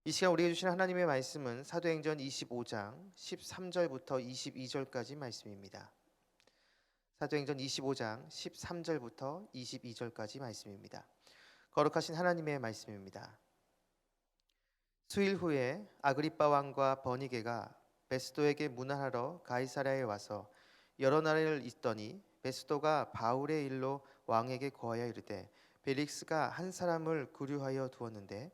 이 시간 우리에게 주신 하나님의 말씀은 사도행전 25장 13절부터 22절까지 말씀입니다. 사도행전 25장 13절부터 22절까지 말씀입니다. 거룩하신 하나님의 말씀입니다. 수일 후에 아그리빠 왕과 버니게가 베스도에게 문안하러 가이사랴에 와서 여러 날을 있더니 베스도가 바울의 일로 왕에게 고하여 이르되 벨릭스가 한 사람을 구류하여 두었는데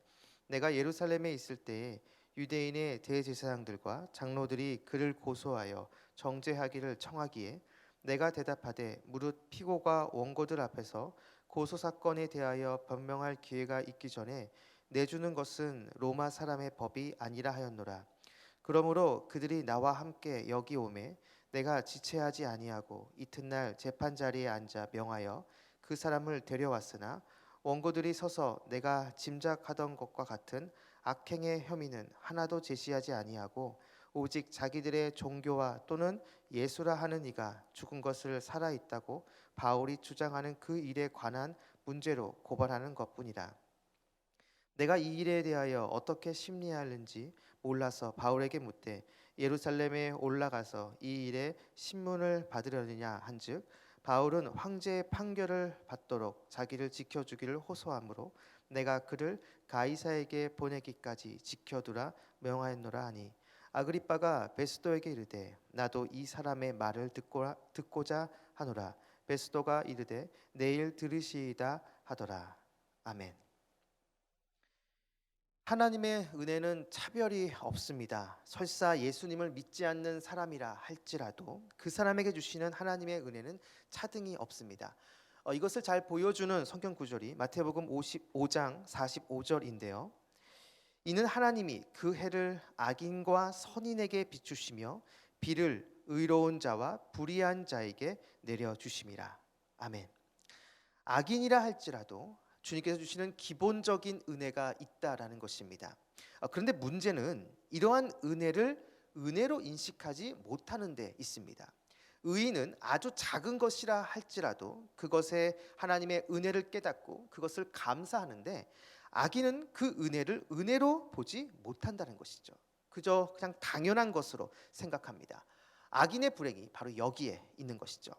내가 예루살렘에 있을 때에 유대인의 대제사장들과 장로들이 그를 고소하여 정죄하기를 청하기에 내가 대답하되 무릇 피고가 원고들 앞에서 고소 사건에 대하여 변명할 기회가 있기 전에 내주는 것은 로마 사람의 법이 아니라 하였노라. 그러므로 그들이 나와 함께 여기 오매 내가 지체하지 아니하고 이튿날 재판 자리에 앉아 명하여 그 사람을 데려왔으나 원고들이 서서 내가 짐작하던 것과 같은 악행의 혐의는 하나도 제시하지 아니하고 오직 자기들의 종교와 또는 예수라 하는 이가 죽은 것을 살아 있다고 바울이 주장하는 그 일에 관한 문제로 고발하는 것뿐이라. 내가 이 일에 대하여 어떻게 심리하는지 몰라서 바울에게 묻되 예루살렘에 올라가서 이 일에 신문을 받으려느냐 한즉 바울은 황제의 판결을 받도록 자기를 지켜주기를 호소하므로 내가 그를 가이사에게 보내기까지 지켜두라 명하였노라 하니 아그리빠가 베스도에게 이르되 나도 이 사람의 말을 듣고자 하노라. 베스도가 이르되 내일 들으시이다 하더라. 아멘. 하나님의 은혜는 차별이 없습니다. 설사 예수님을 믿지 않는 사람이라 할지라도 그 사람에게 주시는 하나님의 은혜는 차등이 없습니다. 이것을 잘 보여주는 성경 구절이 마태복음 55장 45절인데요. 이는 하나님이 그 해를 악인과 선인에게 비추시며 비를 의로운 자와 불의한 자에게 내려주심이라. 아멘. 악인이라 할지라도 주님께서 주시는 기본적인 은혜가 있다라는 것입니다. 그런데 문제는 이러한 은혜를 은혜로 인식하지 못하는 데 있습니다. 의인은 아주 작은 것이라 할지라도 그것에 하나님의 은혜를 깨닫고 그것을 감사하는데 악인은 그 은혜를 은혜로 보지 못한다는 것이죠. 그저 그냥 당연한 것으로 생각합니다. 악인의 불행이 바로 여기에 있는 것이죠.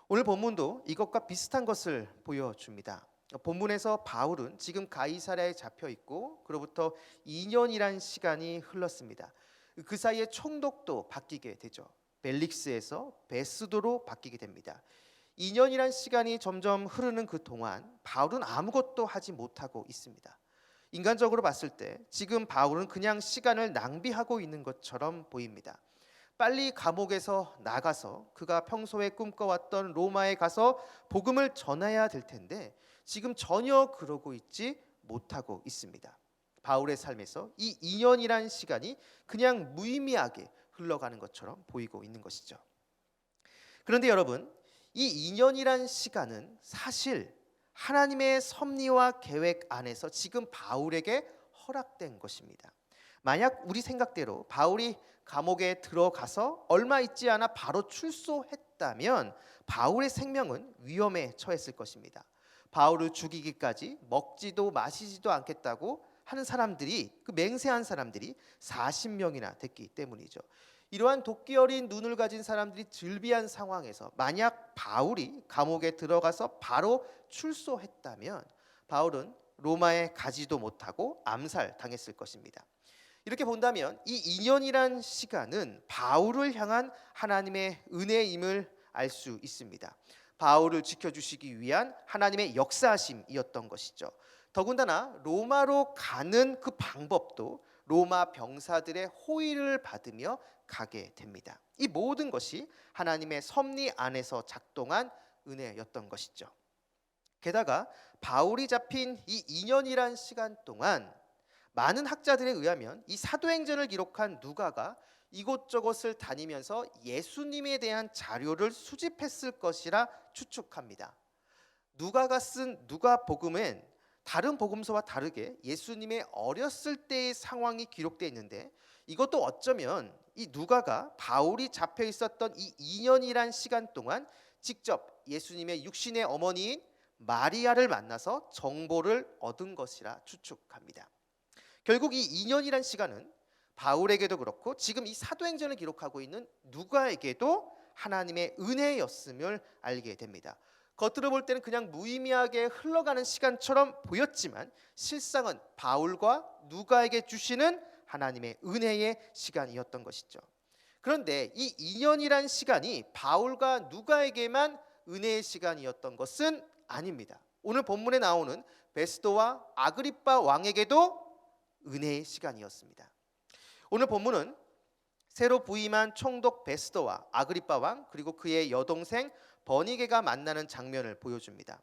오늘 본문도 이것과 비슷한 것을 보여줍니다. 본문에서 바울은 지금 가이사랴에 잡혀 있고 그로부터 2년이란 시간이 흘렀습니다. 그 사이에 총독도 바뀌게 되죠. 벨릭스에서 베스도로 바뀌게 됩니다. 2년이란 시간이 점점 흐르는 그 동안 바울은 아무것도 하지 못하고 있습니다. 인간적으로 봤을 때 지금 바울은 그냥 시간을 낭비하고 있는 것처럼 보입니다. 빨리 감옥에서 나가서 그가 평소에 꿈꿔왔던 로마에 가서 복음을 전해야 될 텐데 지금 전혀 그러고 있지 못하고 있습니다. 바울의 삶에서 이 2년이란 시간이 그냥 무의미하게 흘러가는 것처럼 보이고 있는 것이죠. 그런데 여러분, 이 2년이란 시간은 사실 하나님의 섭리와 계획 안에서 지금 바울에게 허락된 것입니다. 만약 우리 생각대로 바울이 감옥에 들어가서 얼마 있지 않아 바로 출소했다면 바울의 생명은 위험에 처했을 것입니다. 바울을 죽이기까지 먹지도 마시지도 않겠다고 하는 사람들이, 그 맹세한 사람들이 40명이나 됐기 때문이죠. 이러한 도끼 어린 눈을 가진 사람들이 즐비한 상황에서 만약 바울이 감옥에 들어가서 바로 출소했다면 바울은 로마에 가지도 못하고 암살당했을 것입니다. 이렇게 본다면 이 2년이란 시간은 바울을 향한 하나님의 은혜임을 알 수 있습니다. 바울을 지켜주시기 위한 하나님의 역사하심이었던 것이죠. 더군다나 로마로 가는 그 방법도 로마 병사들의 호의를 받으며 가게 됩니다. 이 모든 것이 하나님의 섭리 안에서 작동한 은혜였던 것이죠. 게다가 바울이 잡힌 이 2년이란 시간 동안 많은 학자들에 의하면 이 사도행전을 기록한 누가가 이곳저곳을 다니면서 예수님에 대한 자료를 수집했을 것이라 추측합니다. 누가가 쓴 누가복음엔 다른 복음서와 다르게 예수님의 어렸을 때의 상황이 기록되어 있는데 이것도 어쩌면 이 누가가 바울이 잡혀 있었던 이 2년이란 시간 동안 직접 예수님의 육신의 어머니인 마리아를 만나서 정보를 얻은 것이라 추측합니다. 결국 이 2년이란 시간은 바울에게도 그렇고 지금 이 사도행전을 기록하고 있는 누가에게도 하나님의 은혜였음을 알게 됩니다. 겉으로 볼 때는 그냥 무의미하게 흘러가는 시간처럼 보였지만 실상은 바울과 누가에게 주시는 하나님의 은혜의 시간이었던 것이죠. 그런데 이 2년이란 시간이 바울과 누가에게만 은혜의 시간이었던 것은 아닙니다. 오늘 본문에 나오는 베스도와 아그리빠 왕에게도 은혜의 시간이었습니다. 오늘 본문은 새로 부임한 총독 베스도와 아그리빠 왕 그리고 그의 여동생 버니게가 만나는 장면을 보여줍니다.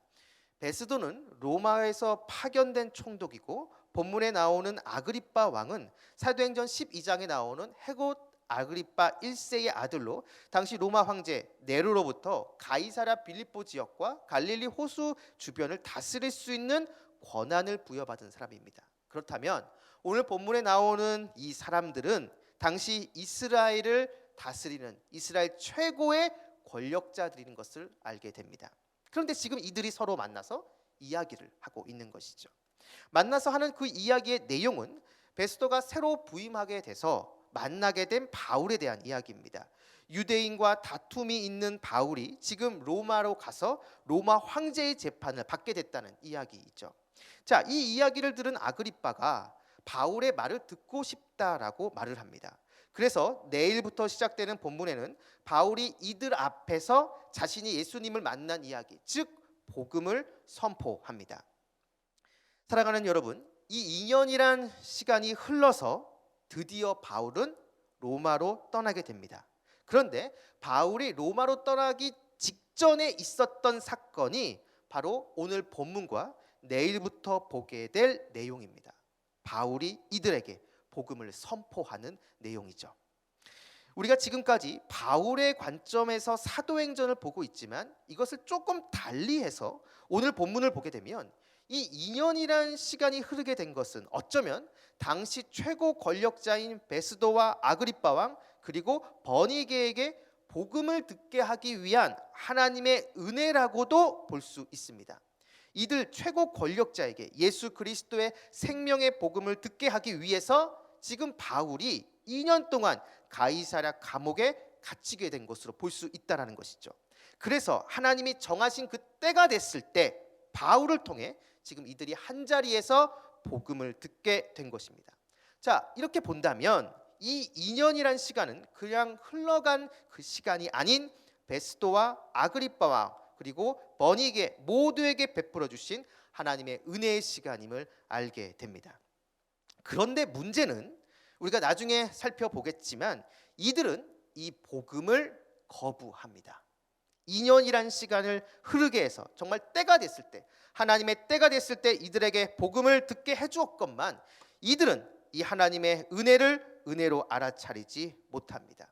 베스도는 로마에서 파견된 총독이고 본문에 나오는 아그리빠 왕은 사도행전 12장에 나오는 헤롯 아그리빠 1세의 아들로 당시 로마 황제 네로로부터 가이사랴 빌립보 지역과 갈릴리 호수 주변을 다스릴 수 있는 권한을 부여받은 사람입니다. 그렇다면 오늘 본문에 나오는 이 사람들은 당시 이스라엘을 다스리는 이스라엘 최고의 권력자들인 것을 알게 됩니다. 그런데 지금 이들이 서로 만나서 이야기를 하고 있는 것이죠. 만나서 하는 그 이야기의 내용은 베스도가 새로 부임하게 돼서 만나게 된 바울에 대한 이야기입니다. 유대인과 다툼이 있는 바울이 지금 로마로 가서 로마 황제의 재판을 받게 됐다는 이야기이죠. 자, 이 이야기를 들은 아그리빠가 바울의 말을 듣고 싶다라고 말을 합니다. 그래서 내일부터 시작되는 본문에는 바울이 이들 앞에서 자신이 예수님을 만난 이야기, 즉 복음을 선포합니다. 사랑하는 여러분, 이 2년이란 시간이 흘러서 드디어 바울은 로마로 떠나게 됩니다. 그런데 바울이 로마로 떠나기 직전에 있었던 사건이 바로 오늘 본문과 내일부터 보게 될 내용입니다. 바울이 이들에게 복음을 선포하는 내용이죠. 우리가 지금까지 바울의 관점에서 사도행전을 보고 있지만 이것을 조금 달리해서 오늘 본문을 보게 되면 이 2년이란 시간이 흐르게 된 것은 어쩌면 당시 최고 권력자인 베스도와 아그리빠 왕 그리고 버니게에게 복음을 듣게 하기 위한 하나님의 은혜라고도 볼 수 있습니다. 이들 최고 권력자에게 예수 그리스도의 생명의 복음을 듣게 하기 위해서 지금 바울이 2년 동안 가이사랴 감옥에 갇히게 된 것으로 볼 수 있다는 것이죠. 그래서 하나님이 정하신 그 때가 됐을 때 바울을 통해 지금 이들이 한자리에서 복음을 듣게 된 것입니다. 자, 이렇게 본다면 이 2년이란 시간은 그냥 흘러간 그 시간이 아닌 베스도와 아그리빠와 그리고 버니게 모두에게 베풀어 주신 하나님의 은혜의 시간임을 알게 됩니다. 그런데 문제는 우리가 나중에 살펴보겠지만 이들은 이 복음을 거부합니다. 2년이란 시간을 흐르게 해서 정말 때가 됐을 때 하나님의 때가 됐을 때 이들에게 복음을 듣게 해주었건만 이들은 이 하나님의 은혜를 은혜로 알아차리지 못합니다.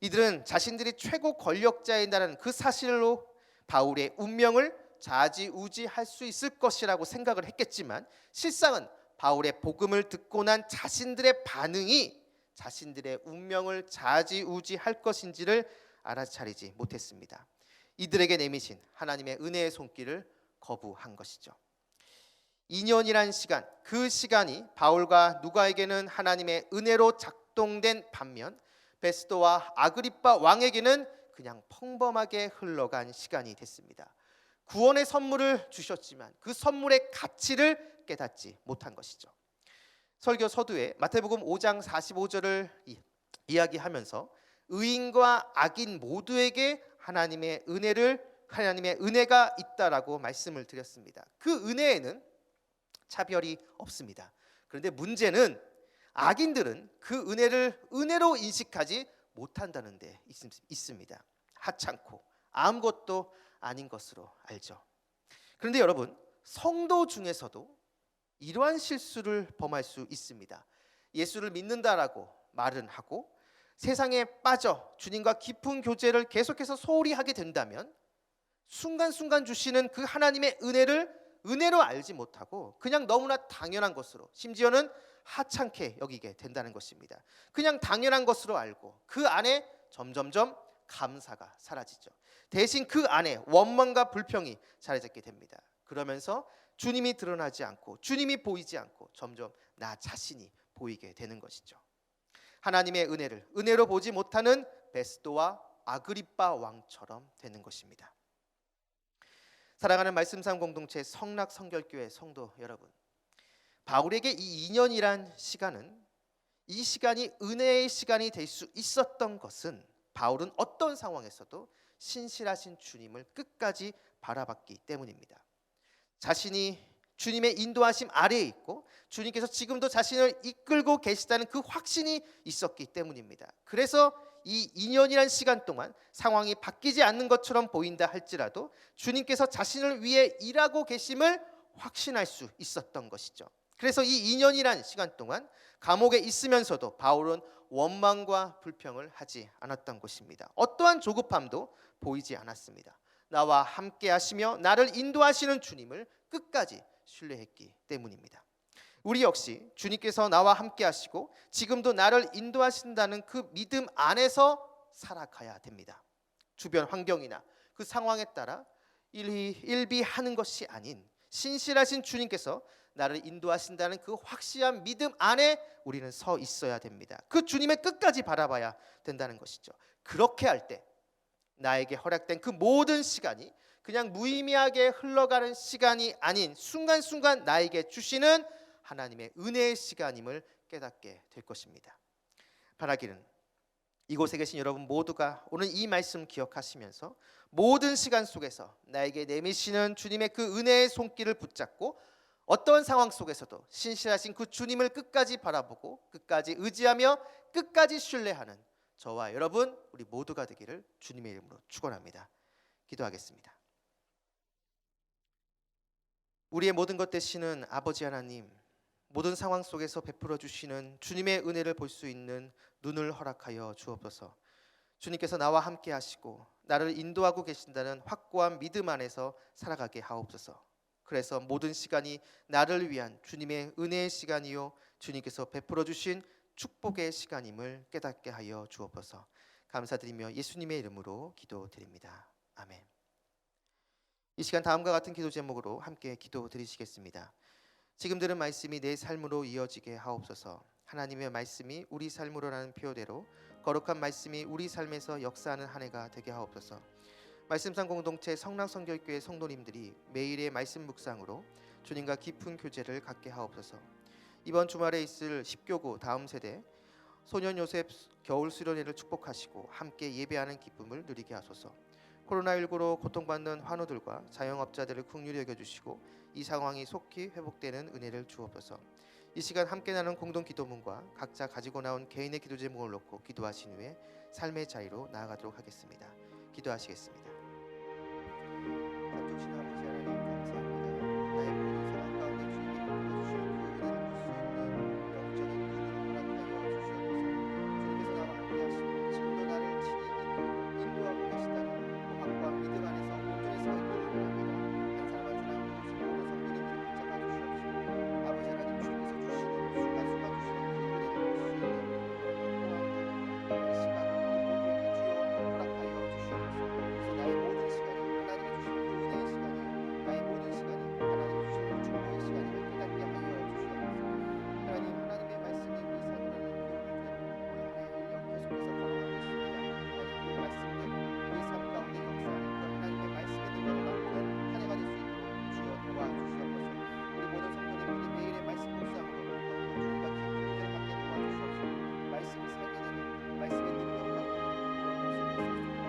이들은 자신들이 최고 권력자이라는 그 사실로 바울의 운명을 좌지우지할 수 있을 것이라고 생각을 했겠지만 실상은 바울의 복음을 듣고 난 자신들의 반응이 자신들의 운명을 좌지우지할 것인지를 알아차리지 못했습니다. 이들에게 내미신 하나님의 은혜의 손길을 거부한 것이죠. 2년이란 시간, 그 시간이 바울과 누가에게는 하나님의 은혜로 작동된 반면 베스도와 아그리빠 왕에게는 그냥 평범하게 흘러간 시간이 됐습니다. 구원의 선물을 주셨지만 그 선물의 가치를 깨닫지 못한 것이죠. 설교 서두에 마태복음 5장 45절을 이야기하면서 의인과 악인 모두에게 하나님의 은혜가 있다라고 말씀을 드렸습니다. 그 은혜에는 차별이 없습니다. 그런데 문제는 악인들은 그 은혜를 은혜로 인식하지 못한다는 데 있습니다. 하찮고 아무것도 아닌 것으로 알죠. 그런데 여러분, 성도 중에서도 이러한 실수를 범할 수 있습니다. 예수를 믿는다라고 말은 하고 세상에 빠져 주님과 깊은 교제를 계속해서 소홀히 하게 된다면 순간순간 주시는 그 하나님의 은혜를 은혜로 알지 못하고 그냥 너무나 당연한 것으로 심지어는 하찮게 여기게 된다는 것입니다. 그냥 당연한 것으로 알고 그 안에 점점점 감사가 사라지죠. 대신 그 안에 원망과 불평이 자리 잡게 됩니다. 그러면서 주님이 드러나지 않고 주님이 보이지 않고 점점 나 자신이 보이게 되는 것이죠. 하나님의 은혜를 은혜로 보지 못하는 베스도와 아그리빠 왕처럼 되는 것입니다. 사랑하는 말씀상 공동체 성락 성결교회 성도 여러분, 바울에게 이 2년이란 시간은, 이 시간이 은혜의 시간이 될 수 있었던 것은 바울은 어떤 상황에서도 신실하신 주님을 끝까지 바라봤기 때문입니다. 자신이 주님의 인도하심 아래에 있고 주님께서 지금도 자신을 이끌고 계시다는 그 확신이 있었기 때문입니다. 그래서 이 2년이란 시간 동안 상황이 바뀌지 않는 것처럼 보인다 할지라도 주님께서 자신을 위해 일하고 계심을 확신할 수 있었던 것이죠. 그래서 이 2년이란 시간 동안 감옥에 있으면서도 바울은 원망과 불평을 하지 않았던 것입니다. 어떠한 조급함도 보이지 않았습니다. 나와 함께 하시며 나를 인도하시는 주님을 끝까지 신뢰했기 때문입니다. 우리 역시 주님께서 나와 함께 하시고 지금도 나를 인도하신다는 그 믿음 안에서 살아가야 됩니다. 주변 환경이나 그 상황에 따라 일비하는 것이 아닌 신실하신 주님께서 나를 인도하신다는 그 확실한 믿음 안에 우리는 서 있어야 됩니다. 그 주님의 끝까지 바라봐야 된다는 것이죠. 그렇게 할 때 나에게 허락된 그 모든 시간이 그냥 무의미하게 흘러가는 시간이 아닌 순간순간 나에게 주시는 하나님의 은혜의 시간임을 깨닫게 될 것입니다. 바라기는 이곳에 계신 여러분 모두가 오늘 이 말씀 기억하시면서 모든 시간 속에서 나에게 내미시는 주님의 그 은혜의 손길을 붙잡고 어떤 상황 속에서도 신실하신 그 주님을 끝까지 바라보고 끝까지 의지하며 끝까지 신뢰하는 저와 여러분 우리 모두가 되기를 주님의 이름으로 축원합니다. 기도하겠습니다. 우리의 모든 것 되시는 아버지 하나님, 모든 상황 속에서 베풀어 주시는 주님의 은혜를 볼 수 있는 눈을 허락하여 주옵소서. 주님께서 나와 함께 하시고 나를 인도하고 계신다는 확고한 믿음 안에서 살아가게 하옵소서. 그래서 모든 시간이 나를 위한 주님의 은혜의 시간이요 주님께서 베풀어 주신 축복의 시간임을 깨닫게 하여 주옵소서. 감사드리며 예수님의 이름으로 기도드립니다. 아멘. 이 시간 다음과 같은 기도 제목으로 함께 기도드리시겠습니다. 지금 들은 말씀이 내 삶으로 이어지게 하옵소서. 하나님의 말씀이 우리 삶으로라는 표대로 거룩한 말씀이 우리 삶에서 역사하는 한 해가 되게 하옵소서. 말씀상 공동체 성락성결교회 성도님들이 매일의 말씀 묵상으로 주님과 깊은 교제를 갖게 하옵소서. 이번 주말에 있을 10교구 다음 세대 소년 요셉 겨울 수련회를 축복하시고 함께 예배하는 기쁨을 누리게 하소서. 코로나19로 고통받는 환우들과 자영업자들을 긍휼히 여겨주시고 이 상황이 속히 회복되는 은혜를 주옵소서. 이 시간 함께 나눈 공동 기도문과 각자 가지고 나온 개인의 기도 제목을 놓고 기도하신 후에 삶의 자리로 나아가도록 하겠습니다. 기도하시겠습니다.